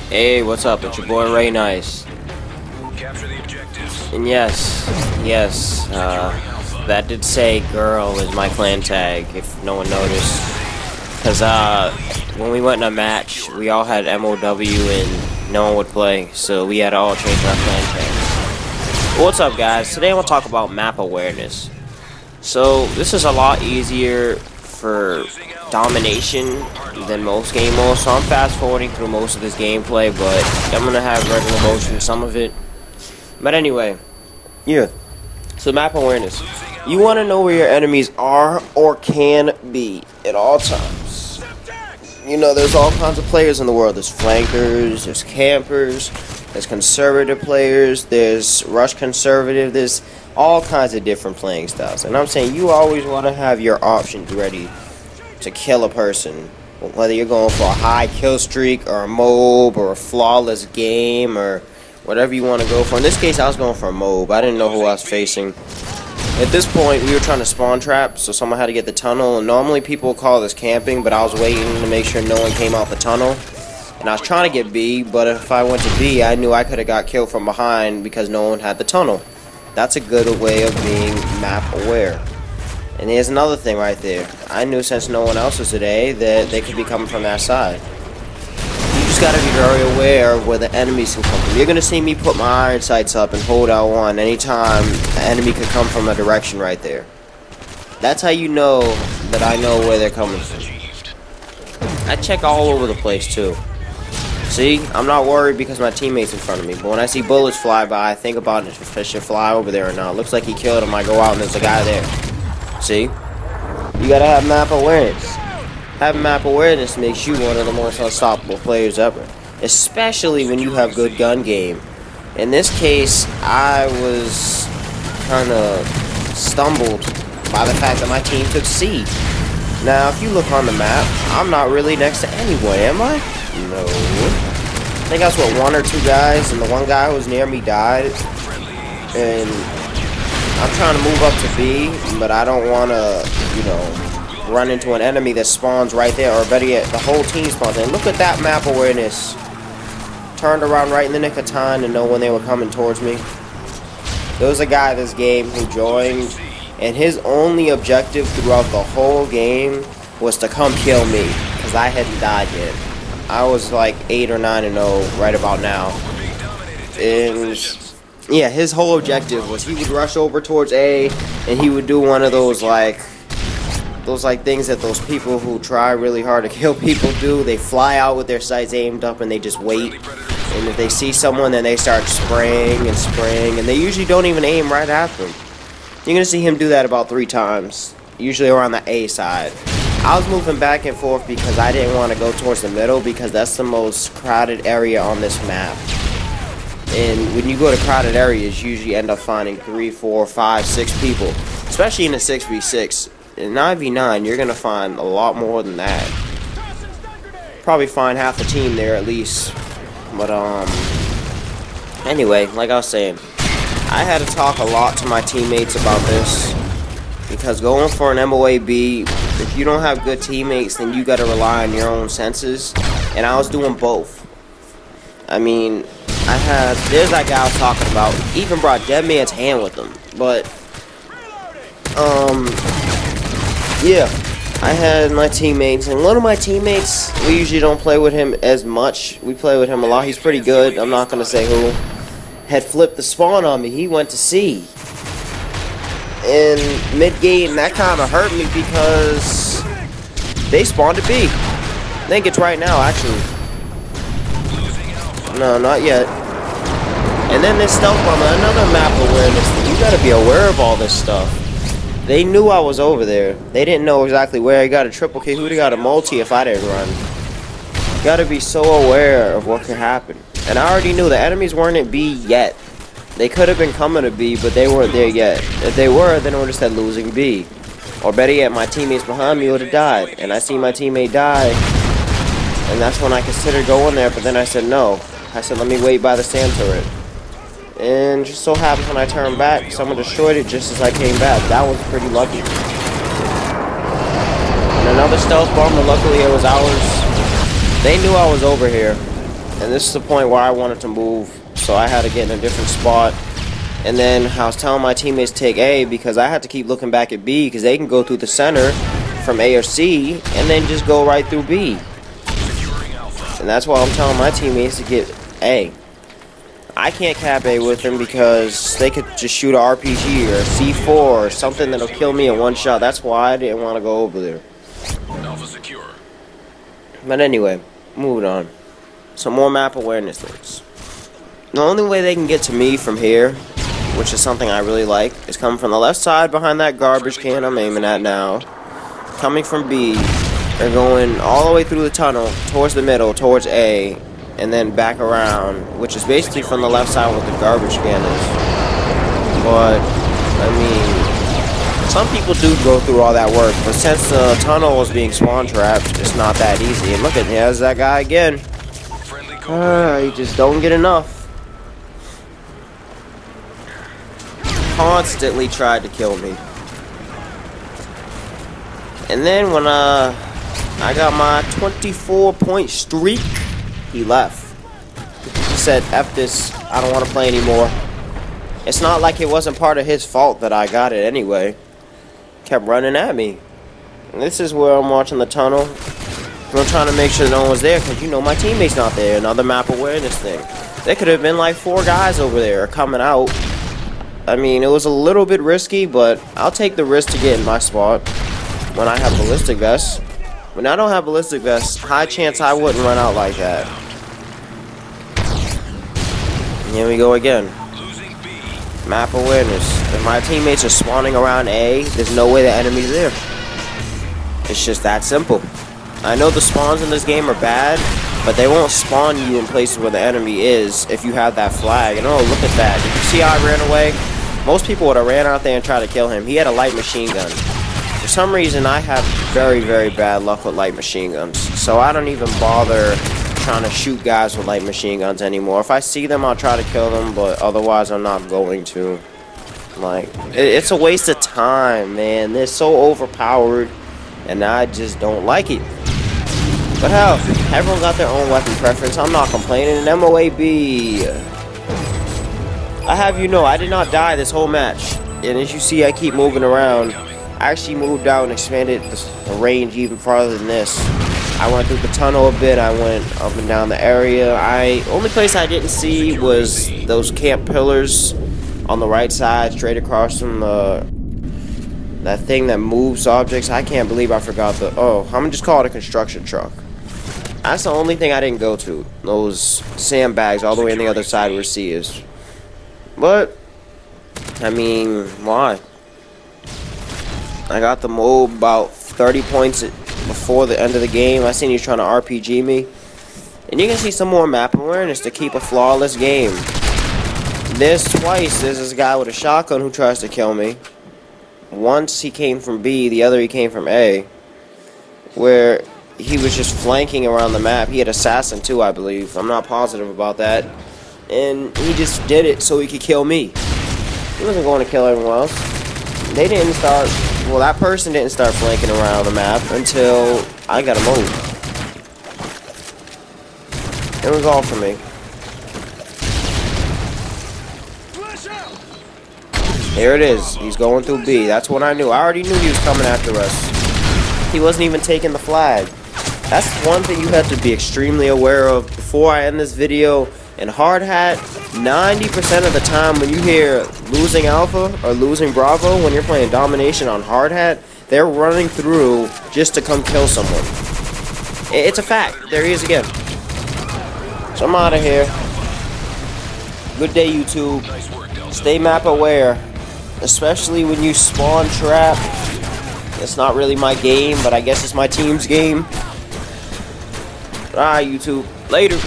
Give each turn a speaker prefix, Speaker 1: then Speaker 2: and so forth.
Speaker 1: Hey, what's up? It's your boy Ray Nice.
Speaker 2: Capture the objectives.
Speaker 1: And yes, that did say girl is my clan tag, if no one noticed. Because, when we went in a match, we all had MW and no one would play, so we had to all change our clan tags. What's up, guys? Today I'm going to talk about map awareness. So, this is a lot easier for domination than most game modes, so I'm fast forwarding through most of this gameplay, but I'm going to have regular motion some of it. But anyway, yeah, so map awareness. You want to know where your enemies are or can be at all times. You know, there's all kinds of players in the world. There's flankers, there's campers, there's conservative players, there's rush conservative, there's all kinds of different playing styles. And I'm saying you always want to have your options ready to kill a person. Whether you're going for a high kill streak or a mob or a flawless game or whatever you want to go for. In this case, I was going for a mob. I didn't know who I was facing. At this point, we were trying to spawn trap, so someone had to get the tunnel. And normally people call this camping, but I was waiting to make sure no one came out the tunnel. And I was trying to get B, but if I went to B, I knew I could have got killed from behind because no one had the tunnel. That's a good way of being map aware. And here's another thing right there. I knew since no one else was today that they could be coming from that side. You just gotta be very aware of where the enemies can come from. You're gonna see me put my iron sights up and hold L1 anytime an enemy could come from a direction right there. That's how you know that I know where they're coming from. I check all over the place too. See, I'm not worried because my teammate's in front of me, but when I see bullets fly by, I think about if I should fly over there or not. Looks like he killed him, I go out and there's a guy there. See? You gotta have map awareness. Having map awareness makes you one of the most unstoppable players ever. Especially when you have good gun game. In this case, I was kinda stumbled by the fact that my team took C. Now, if you look on the map, I'm not really next to anyone, am I? No. I think I was with one or two guys, and the one guy who was near me died. And I'm trying to move up to B, but I don't want to, you know, run into an enemy that spawns right there, or better yet, the whole team spawns. And look at that map awareness. Turned around right in the nick of time to know when they were coming towards me. There was a guy this game who joined, and his only objective throughout the whole game was to come kill me, because I hadn't died yet. I was like 8 or 9-0 right about now. And yeah, his whole objective was he would rush over towards A, and he would do one of those things that those people who try really hard to kill people do. They fly out with their sights aimed up and they just wait. And if they see someone, then they start spraying and spraying, and they usually don't even aim right at them. You're gonna see him do that about 3 times, usually around the A side. I was moving back and forth because I didn't want to go towards the middle because that's the most crowded area on this map. And when you go to crowded areas, you usually end up finding 3, 4, 5, 6 people. Especially in a 6v6. In 9v9, you're going to find a lot more than that. Probably find half the team there at least. But, anyway, like I was saying, I had to talk a lot to my teammates about this. Because going for an MOAB, if you don't have good teammates, then you got to rely on your own senses. And I was doing both. I mean, there's that guy I was talking about. He even brought Dead Man's Hand with him. But, yeah. I had my teammates, and one of my teammates, we usually don't play with him as much. We play with him a lot. He's pretty good. I'm not going to say who. Had flipped the spawn on me. He went to C. In mid-game, that kind of hurt me because they spawned to B. I think it's right now, actually. No, not yet. And then this stealth bomb, another map awareness thing. You gotta be aware of all this stuff. They knew I was over there. They didn't know exactly where. I got a triple K. Who'd have got a multi if I didn't run? You gotta be so aware of what could happen. And I already knew the enemies weren't at B yet. They could have been coming to B, but they weren't there yet. If they were, then I would have said losing B. Or better yet, my teammates behind me would have died. And I see my teammate die. And that's when I considered going there, but then I said no. I said, let me wait by the sand turret. And just so happens when I turned back, someone destroyed it just as I came back. That was pretty lucky. And another stealth bomber, luckily it was ours. They knew I was over here. And this is the point where I wanted to move, so I had to get in a different spot. And then I was telling my teammates to take A because I had to keep looking back at B because they can go through the center from A or C and then just go right through B. And that's why I'm telling my teammates to get A. I can't cap A with them because they could just shoot a RPG or a C4 or something that'll kill me in one shot. That's why I didn't want to go over there.
Speaker 2: Alpha secure.
Speaker 1: But anyway, moving on. Some more map awareness things. The only way they can get to me from here, which is something I really like, is coming from the left side behind that garbage can I'm aiming at now. Coming from B, they're going all the way through the tunnel, towards the middle, towards A, and then back around, which is basically from the left side where the garbage can is. But, I mean, some people do go through all that work, but since the tunnel is being spawn trapped, it's not that easy. And look at, there's that guy again. You just don't get enough. Constantly tried to kill me. And then when I got my 24-point streak, he left. He said, F this, I don't want to play anymore. It's not like it wasn't part of his fault that I got it anyway. Kept running at me. And this is where I'm watching the tunnel. I'm trying to make sure no one's there because, you know, my teammate's not there. Another map awareness thing. There could have been like 4 guys over there coming out. I mean, it was a little bit risky, but I'll take the risk to get in my spot when I have ballistic vests. When I don't have ballistic vests, high chance I wouldn't run out like that. And here we go again. Map awareness. If my teammates are spawning around A, there's no way the enemy's there. It's just that simple. I know the spawns in this game are bad, but they won't spawn you in places where the enemy is if you have that flag. And oh, look at that. Did you see how I ran away? Most people would have ran out there and tried to kill him. He had a light machine gun. For some reason, I have very, very bad luck with light machine guns. So I don't even bother trying to shoot guys with light machine guns anymore. If I see them, I'll try to kill them, but otherwise I'm not going to. Like, it's a waste of time, man. They're so overpowered, and I just don't like it. But hell, everyone got their own weapon preference. I'm not complaining. An MOAB. I have you know, I did not die this whole match. And as you see, I keep moving around. I actually moved out and expanded the range even farther than this. I went through the tunnel a bit. I went up and down the area. Only place I didn't see was those camp pillars on the right side, straight across from that thing that moves objects. I can't believe I forgot I'm gonna just call it a construction truck. That's the only thing I didn't go to. Those sandbags all the way on the other side where C is. But, I mean, why? I got the mob about 30 points before the end of the game. I seen you trying to RPG me. And you can see some more map awareness to keep a flawless game. There's this guy with a shotgun who tries to kill me. Once he came from B, the other he came from A. Where he was just flanking around the map. He had assassin too, I believe. I'm not positive about that. And he just did it so he could kill me. He wasn't going to kill everyone else. They didn't start, well, that person didn't start flanking around the map until I got him over. It was all for me. There it is. He's going through B. That's what I knew. I already knew he was coming after us. He wasn't even taking the flag. That's one thing you have to be extremely aware of before I end this video. In hard hat, 90% of the time when you hear losing alpha or losing bravo, when you're playing domination on hard hat, they're running through just to come kill someone. It's a fact. There he is again. So I'm out of here. Good day, YouTube. Stay map aware, especially when you spawn trap. It's not really my game, but I guess it's my team's game. Alright, YouTube. Later.